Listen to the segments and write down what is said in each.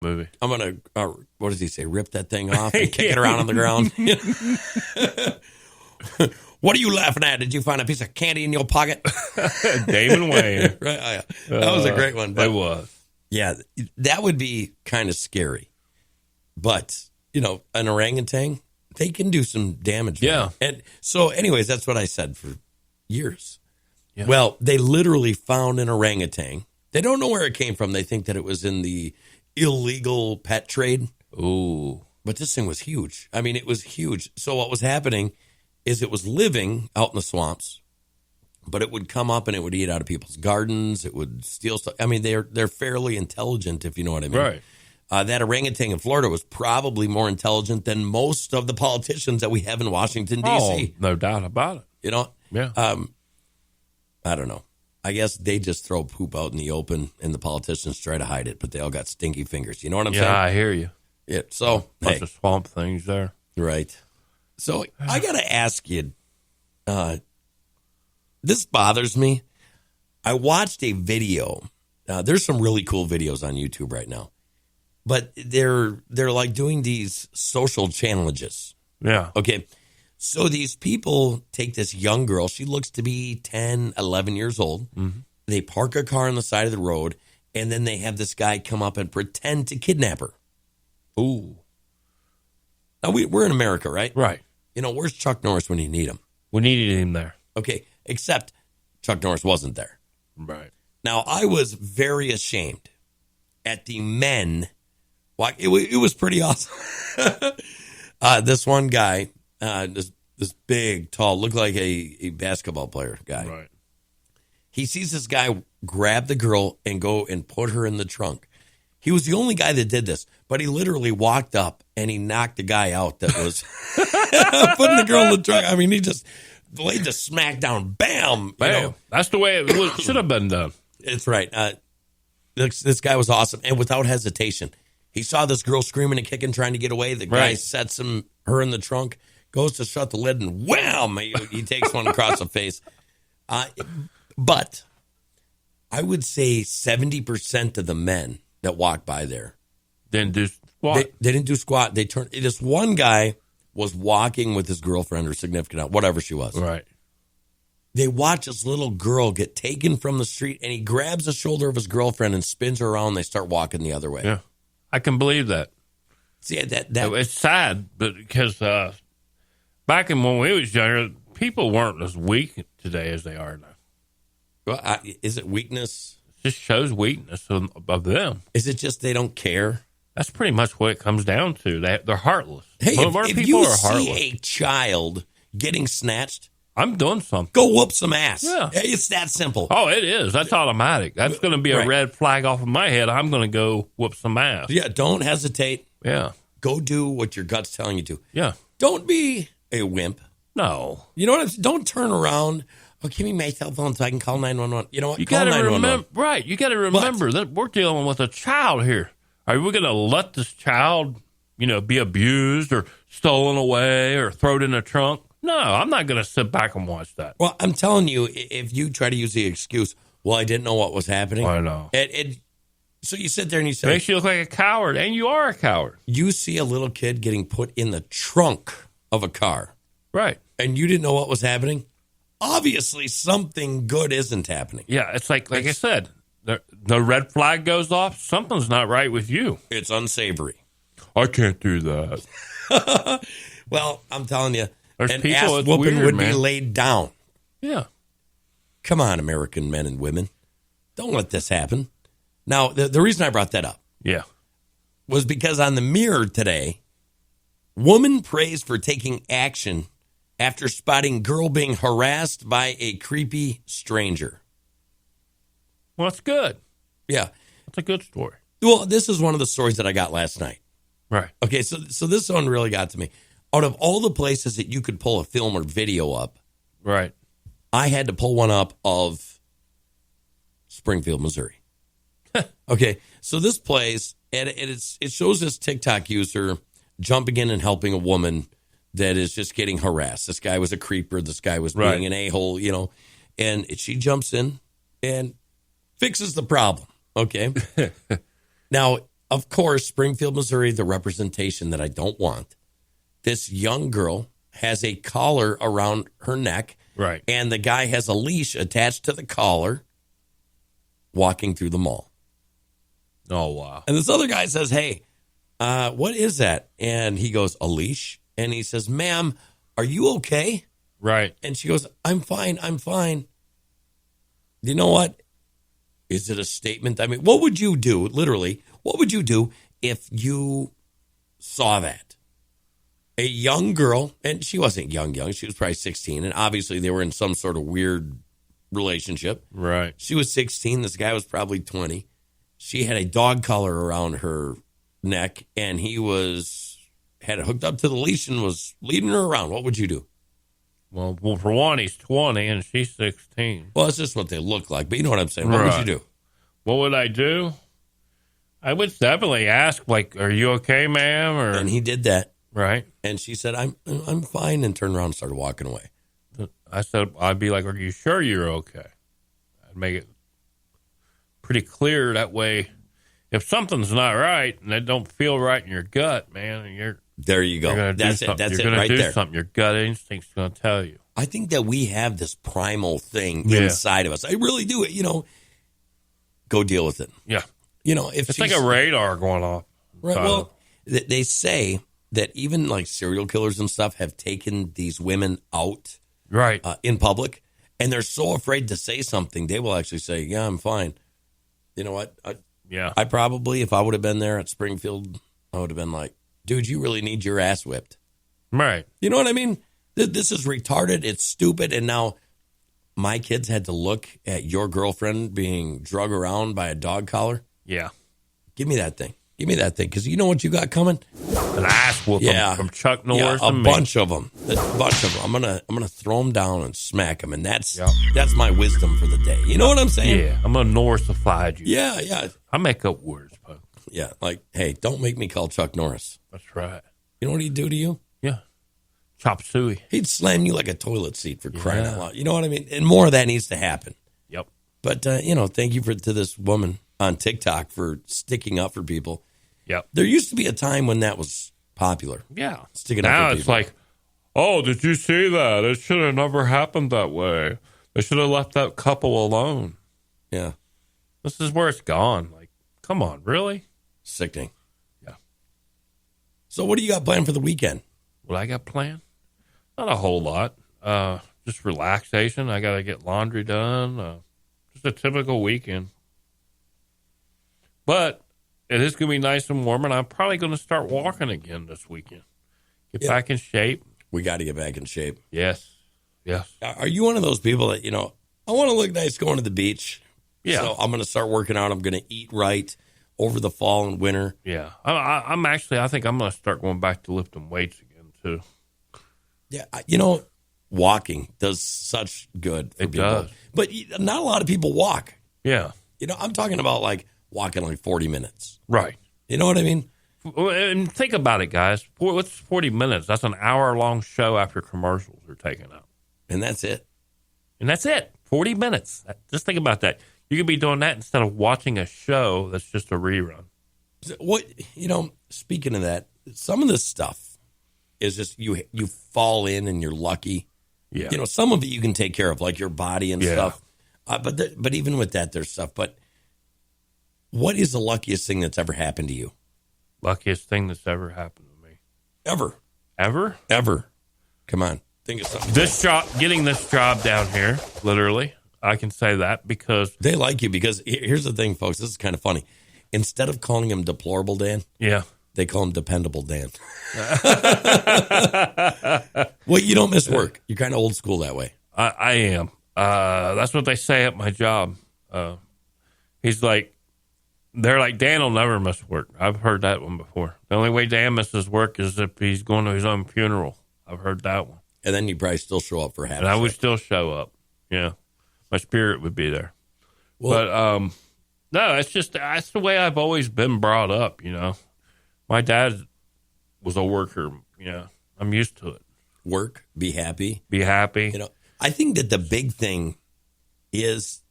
movie. I'm going to, what does he say, rip that thing off and kick it around on the ground? What are you laughing at? Did you find a piece of candy in your pocket? Damon Wayne. Right? That was a great one. It was. Yeah, that would be kind of scary. But, an orangutan, they can do some damage. Yeah. Man. And so, anyways, that's what I said for years. Yeah. Well, they literally found an orangutan. They don't know where it came from. They think that it was in the illegal pet trade. Ooh. But this thing was huge. I mean, it was huge. So what was happening is it was living out in the swamps, but it would come up and it would eat out of people's gardens. It would steal stuff. I mean, they're fairly intelligent, if you know what I mean. Right. That orangutan in Florida was probably more intelligent than most of the politicians that we have in Washington, D.C. Oh, no doubt about it. Yeah. I don't know. I guess they just throw poop out in the open and the politicians try to hide it, but they all got stinky fingers. You know what I'm saying? Yeah, I hear you. Yeah. So, Bunch of swamp things there. Right. So I got to ask you, this bothers me. I watched a video. There's some really cool videos on YouTube right now, but they're like doing these social challenges. Yeah. Okay. So these people take this young girl. She looks to be 10, 11 years old. Mm-hmm. They park a car on the side of the road, and then they have this guy come up and pretend to kidnap her. Ooh. Now, we're in America, right? Right. Where's Chuck Norris when you need him? We needed him there. Okay, except Chuck Norris wasn't there. Right. Now, I was very ashamed at the men. Well, it was pretty awesome. This one guy, this big, tall, looked like a basketball player guy. Right. He sees this guy grab the girl and go and put her in the trunk. He was the only guy that did this, but he literally walked up and he knocked the guy out that was putting the girl in the trunk. I mean, he just laid the smack down. Bam! Bam. That's the way it should have been done. It's right. This guy was awesome. And without hesitation, he saw this girl screaming and kicking, trying to get away. The guy sets her in the trunk, goes to shut the lid, and wham! He takes one across the face. But I would say 70% of the men that walked by there didn't do squat. They didn't do squat. They turned. This one guy was walking with his girlfriend or significant other, whatever she was. Right. They watch this little girl get taken from the street, and he grabs the shoulder of his girlfriend and spins her around. They start walking the other way. Yeah, I can believe that. See, that it's sad, but because back in when we was younger, people weren't as weak today as they are now. Well, is it weakness? It just shows weakness of them. Is it just they don't care? That's pretty much what it comes down to. They're heartless. Hey, if people you are heartless. see a child getting snatched, I'm doing something. Go whoop some ass. Yeah. It's that simple. Oh, it is. That's automatic. That's going to be a red flag off of my head. I'm going to go whoop some ass. Yeah, don't hesitate. Yeah. Go do what your gut's telling you to. Yeah. Don't be a wimp. No. You know what I'm saying? Don't turn around. Oh, give me my cell phone so I can call 911. You know what? You call 911. Remember, right. You got to remember that we're dealing with a child here. Are we going to let this child, be abused or stolen away or thrown in a trunk? No, I'm not going to sit back and watch that. Well, I'm telling you, if you try to use the excuse, well, I didn't know what was happening. I know. So you sit there and you say... Makes you look like a coward, and you are a coward. You see a little kid getting put in the trunk of a car. Right. And you didn't know what was happening? Obviously, something good isn't happening. Yeah, it's like I said, the red flag goes off. Something's not right with you. It's unsavory. I can't do that. Well, I'm telling you, there's an people, ass whooping weird, would man. be laid down. Yeah. Come on, American men and women. Don't let this happen. Now, the reason I brought that up was because on the Mirror today, woman praised for taking action after spotting girl being harassed by a creepy stranger. Well, that's good. Yeah. That's a good story. Well, this is one of the stories that I got last night. Right. Okay, so this one really got to me. Out of all the places that you could pull a film or video up, right, I had to pull one up of Springfield, Missouri. Okay, so this place, and it shows this TikTok user jumping in and helping a woman that is just getting harassed. This guy was a creeper. This guy was being an a-hole, and she jumps in and fixes the problem. Okay. Now, of course, Springfield, Missouri, the representation that I don't want. This young girl has a collar around her neck. Right. And the guy has a leash attached to the collar walking through the mall. Oh, wow. And this other guy says, hey, what is that? And he goes, a leash. And he says, ma'am, are you okay? Right. And she goes, I'm fine. You know what? Is it a statement? I mean, what would you do, literally, what would you do if you saw that? A young girl, and she wasn't young, she was probably 16, and obviously they were in some sort of weird relationship. Right. She was 16, this guy was probably 20. She had a dog collar around her neck, and he had it hooked up to the leash and was leading her around. What would you do? Well, for one, he's 20 and she's 16. Well, it's just what they look like, but you know what I'm saying. What would you do? What would I do? I would definitely ask, like, are you okay, ma'am? And he did that. Right. And she said, I'm fine, and turned around and started walking away. I said, I'd be like, are you sure you're okay? I'd make it pretty clear that way. If something's not right and it don't feel right in your gut, man, there you go. That's it. That's it right there. Something. Your gut instinct's going to tell you. I think that we have this primal thing inside of us. I really do. Go deal with it. Yeah. If it's like a radar going off. Right. Well, they say that even like serial killers and stuff have taken these women out right in public, and they're so afraid to say something. They will actually say, yeah, I'm fine. You know what? I probably, if I would have been there at Springfield, I would have been like, dude, you really need your ass whipped. Right. You know what I mean? This is retarded. It's stupid. And now my kids had to look at your girlfriend being drug around by a dog collar. Yeah. Give me that thing. Because you know what you got coming? An ass whooping from Chuck Norris. A bunch of them. I'm gonna throw them down and smack them, and that's my wisdom for the day. You know what I'm saying? Yeah, I'm gonna Norrisify you. Yeah. I make up words, but yeah, like, hey, don't make me call Chuck Norris. That's right. You know what he'd do to you? Yeah, chop suey. He'd slam you like a toilet seat for crying out loud. You know what I mean? And more of that needs to happen. Yep. But thank you to this woman on TikTok for sticking up for people. Yep. There used to be a time when that was popular. Yeah. Sticking up now for it's people. like, oh, did you see that? It should have never happened that way. They should have left that couple alone. Yeah. This is where it's gone. Like, come on, really? Sickening. Yeah. So what do you got planned for the weekend? What I got planned? Not a whole lot. Just relaxation. I got to get laundry done. Just a typical weekend. But it is going to be nice and warm, and I'm probably going to start walking again this weekend. Get back in shape. We got to get back in shape. Yes. Are you one of those people that, I want to look nice going to the beach? Yeah. So I'm going to start working out. I'm going to eat right over the fall and winter. Yeah. I think I'm going to start going back to lifting weights again, too. Yeah. Walking does such good for people. Does. But not a lot of people walk. Yeah. I'm talking about like walking like 40 minutes. Right. You know what I mean? And think about it, guys. What's 40 minutes? That's an hour-long show after commercials are taken out. And that's it. 40 minutes. Just think about that. You could be doing that instead of watching a show that's just a rerun. Speaking of that, some of this stuff is just you fall in and you're lucky. Yeah. Some of it you can take care of, like your body and stuff. But even with that, there's stuff. But what is the luckiest thing that's ever happened to you? Luckiest thing that's ever happened to me. Ever. Come on. Think of something. Getting this job down here, literally. I can say that because they like you. Because here's the thing, folks. This is kind of funny. Instead of calling him Deplorable Dan, they call him Dependable Dan. Well, you don't miss work. You're kind of old school that way. I am. That's what they say at my job. They're like, Dan will never miss work. I've heard that one before. The only way Dan misses work is if he's going to his own funeral. I've heard that one. And then you probably still show up for half. And I would still show up. Yeah. My spirit would be there. Well, but, no, that's the way I've always been brought up, My dad was a worker, I'm used to it. Work, be happy. I think that the big thing is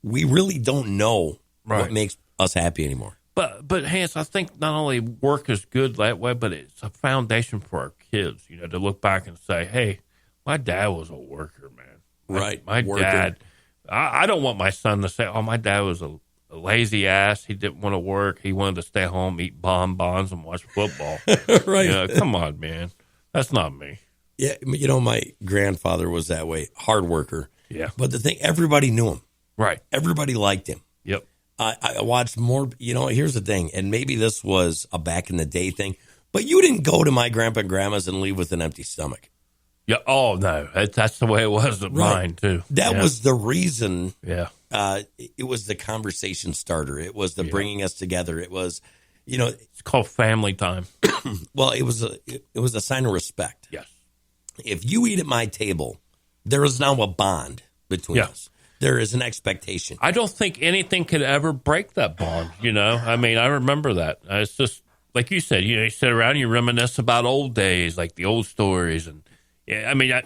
we really don't know what makes us happy anymore. But Hans, I think not only work is good that way, but it's a foundation for our kids, to look back and say, hey, my dad was a worker, man. Right. My dad, I don't want my son to say, oh, my dad was a lazy ass. He didn't want to work. He wanted to stay home, eat bonbons, and watch football. Right. Come on, man. That's not me. Yeah. My grandfather was that way. Hard worker. Yeah. But the thing, everybody knew him. Right. Everybody liked him. Yep. I watched more, here's the thing, and maybe this was a back in the day thing, but you didn't go to my grandpa and grandma's and leave with an empty stomach. Yeah. Oh, no. That's the way it was at mine, too. That was the reason. Yeah. It was the conversation starter. It was the bringing us together. It was, it's called family time. Well, it was a sign of respect. Yes. If you eat at my table, there is now a bond between us. There is an expectation. I don't think anything could ever break that bond, I mean, I remember that. It's just, like you said, you sit around and you reminisce about old days, like the old stories. And,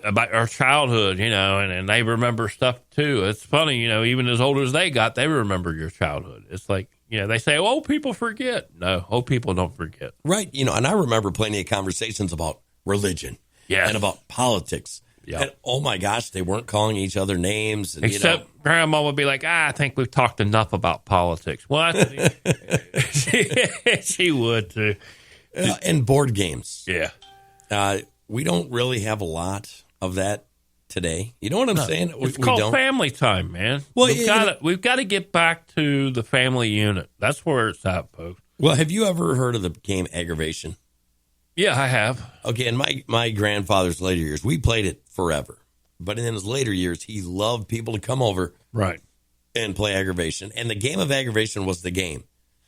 about our childhood, and they remember stuff, too. It's funny, even as old as they got, they remember your childhood. It's like, they say, oh, old people forget. No, old people don't forget. Right. And I remember plenty of conversations about religion and about politics. Yeah. And oh my gosh, they weren't calling each other names. And, Except Grandma would be like, I think we've talked enough about politics. Well, she would too. And board games. Yeah. We don't really have a lot of that today. You know what I'm saying? It's called family time, man. Well, we've got to get back to the family unit. That's where it's at, folks. Well, have you ever heard of the game Aggravation? Yeah, I have. Okay, in my grandfather's later years, we played it forever. But in his later years, he loved people to come over and play Aggravation. And the game of Aggravation was the game.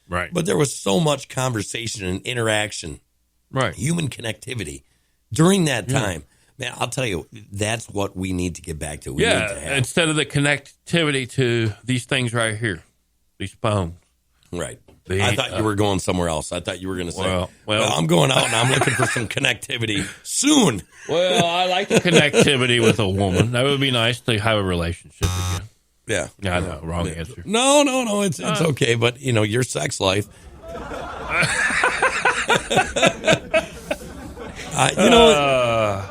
Right. But there was so much conversation and interaction, human connectivity during that time. Man, I'll tell you, that's what we need to get back to. We need to have. Instead of the connectivity to these things right here, these phones. Right. I thought you were going somewhere else. I thought you were going to say, well, I'm going out and I'm looking for some connectivity soon. Well, I like the connectivity with a woman. That would be nice to have a relationship again. Yeah. I know. Wrong answer. No. It's okay. But, your sex life.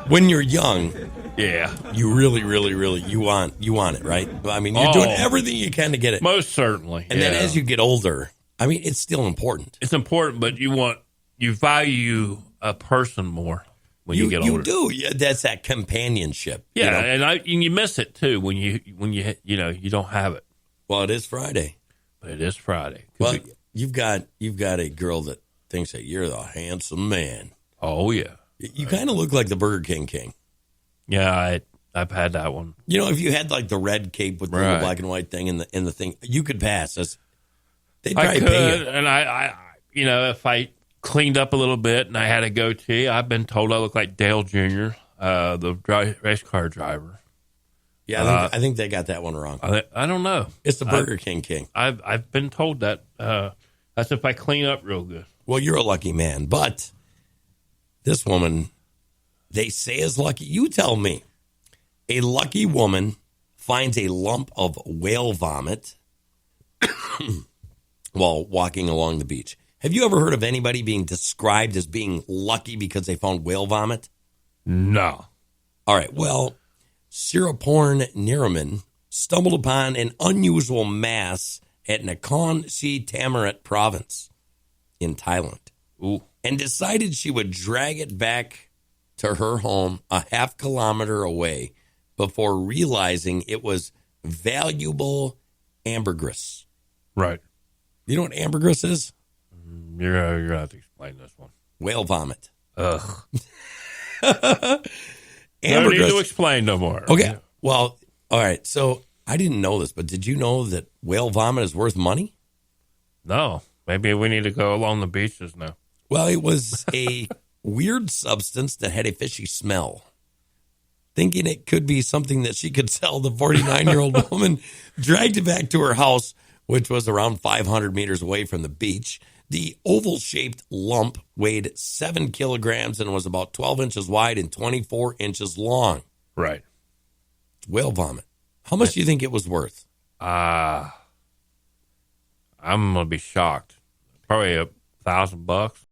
When you're young, you really, you want it, right? I mean, you're doing everything you can to get it. Most certainly. And then as you get older, I mean, it's still important. It's important, but you value a person more when you get older. You do. Yeah, that's that companionship. Yeah, and you miss it too when you don't have it. Well, it is Friday. But it is Friday. Well, you've got a girl that thinks that you're the handsome man. Oh yeah. You kind of look like the Burger King. Yeah, I've had that one. If you had like the red cape with the little black and white thing and the thing, you could pass. They'd probably pay you. And I if I cleaned up a little bit and I had a goatee, I've been told I look like Dale Jr., the race car driver. Yeah, I think they got that one wrong. I don't know. It's the Burger King. I've been told that. That's if I clean up real good. Well, you're a lucky man, but this woman, they say is lucky. You tell me. A lucky woman finds a lump of whale vomit while walking along the beach. Have you ever heard of anybody being described as being lucky because they found whale vomit? No. All right. Well, Siraporn Niraman stumbled upon an unusual mass at Nakhon Si Thammarat province in Thailand. Ooh. And decided she would drag it back to her home a half kilometer away before realizing it was valuable ambergris. Right. You know what ambergris is? You're going to have to explain this one. Whale vomit. Ugh. Ambergris. No need to explain no more. Okay. Well, all right. So I didn't know this, but did you know that whale vomit is worth money? No. Maybe we need to go along the beaches now. Well, it was a weird substance that had a fishy smell. Thinking it could be something that she could sell, the 49-year-old woman dragged it back to her house, which was around 500 meters away from the beach. The oval-shaped lump weighed 7 kilograms and was about 12 inches wide and 24 inches long. Right. Whale vomit. How much do you think it was worth? I'm going to be shocked. Probably $1,000.